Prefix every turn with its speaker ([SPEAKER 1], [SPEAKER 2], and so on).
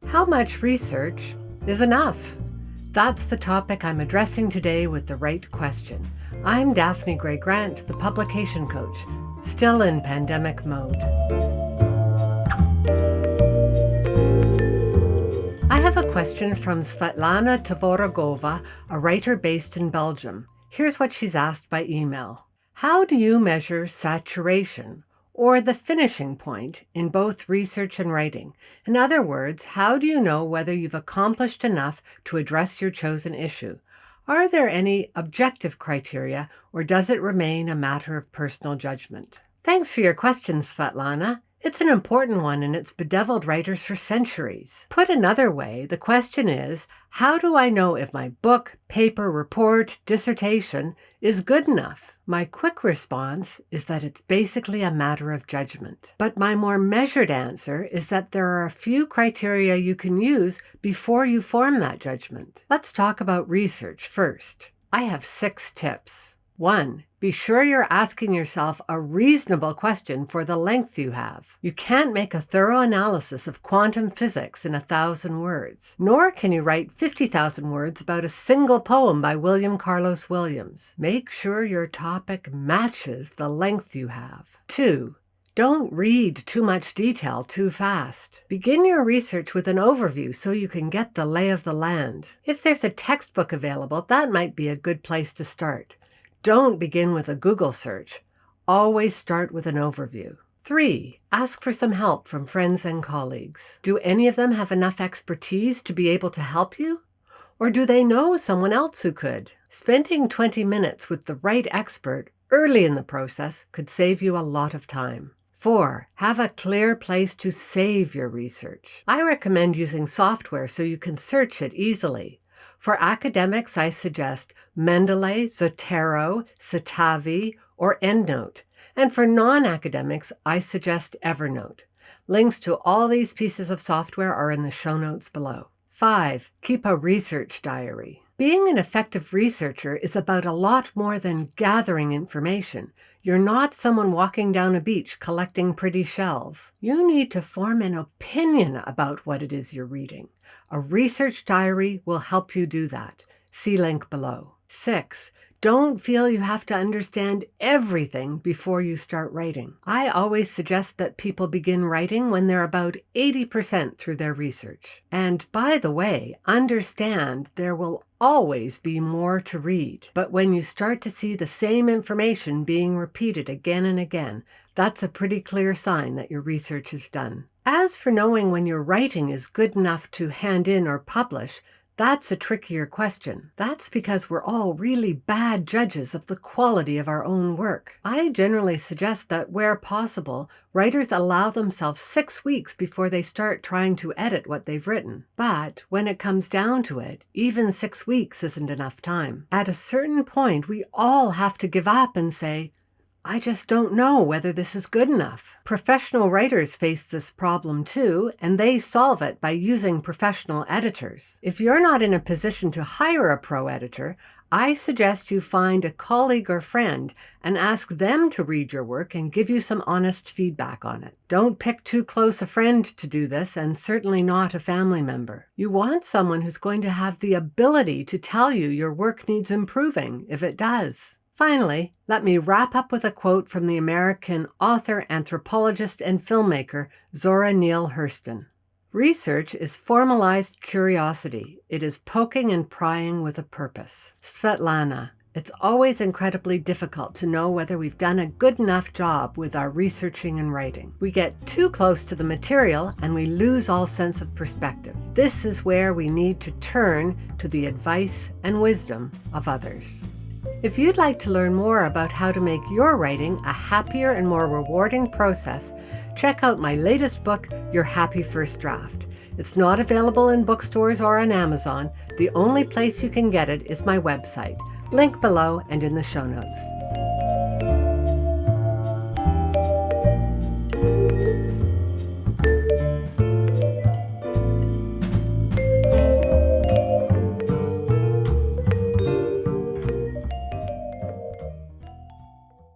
[SPEAKER 1] How much research is enough? That's the topic I'm addressing today with the right question. I'm Daphne Gray Grant, the publication coach, still in pandemic mode. I have a question from Svetlana Tvorogova, a writer based in Belgium. Here's what she's asked by email. How do you measure saturation, or the finishing point, in both research and writing? In other words, how do you know whether you've accomplished enough to address your chosen issue? Are there any objective criteria, or does it remain a matter of personal judgment? Thanks for your question, Svetlana. It's an important one, and it's bedeviled writers for centuries. Put another way, the question is, how do I know if my book, paper, report, dissertation is good enough? My quick response is that it's basically a matter of judgment. But my more measured answer is that there are a few criteria you can use before you form that judgment. Let's talk about research first. I have 6 tips. 1. Be sure you're asking yourself a reasonable question for the length you have. You can't make a thorough analysis of quantum physics in 1,000 words, nor can you write 50,000 words about a single poem by William Carlos Williams. Make sure your topic matches the length you have. 2. Don't read too much detail too fast. Begin your research with an overview so you can get the lay of the land. If there's a textbook available, that might be a good place to start. Don't begin with a Google search. Always start with an overview. 3. Ask for some help from friends and colleagues. Do any of them have enough expertise to be able to help you? Or do they know someone else who could? Spending 20 minutes with the right expert early in the process could save you a lot of time. 4. Have a clear place to save your research. I recommend using software so you can search it easily. For academics, I suggest Mendeley, Zotero, Citavi, or EndNote. And for non-academics, I suggest Evernote. Links to all these pieces of software are in the show notes below. 5. Keep a research diary. Being an effective researcher is about a lot more than gathering information. You're not someone walking down a beach collecting pretty shells. You need to form an opinion about what it is you're reading. A research diary will help you do that. See link below. 6. Don't feel you have to understand everything before you start writing. I always suggest that people begin writing when they're about 80% through their research. And by the way, understand there will always be more to read. But when you start to see the same information being repeated again and again, that's a pretty clear sign that your research is done. As for knowing when your writing is good enough to hand in or publish, that's a trickier question. That's because we're all really bad judges of the quality of our own work. I generally suggest that where possible, writers allow themselves 6 weeks before they start trying to edit what they've written. But when it comes down to it, even 6 weeks isn't enough time. At a certain point, we all have to give up and say, I just don't know whether this is good enough. Professional writers face this problem too, and they solve it by using professional editors. If you're not in a position to hire a pro editor, I suggest you find a colleague or friend and ask them to read your work and give you some honest feedback on it. Don't pick too close a friend to do this, and certainly not a family member. You want someone who's going to have the ability to tell you your work needs improving if it does. Finally, let me wrap up with a quote from the American author, anthropologist, and filmmaker Zora Neale Hurston. Research is formalized curiosity. It is poking and prying with a purpose. Svetlana, it's always incredibly difficult to know whether we've done a good enough job with our researching and writing. We get too close to the material and we lose all sense of perspective. This is where we need to turn to the advice and wisdom of others. If you'd like to learn more about how to make your writing a happier and more rewarding process, check out my latest book, Your Happy First Draft. It's not available in bookstores or on Amazon. The only place you can get it is my website. Link below and in the show notes.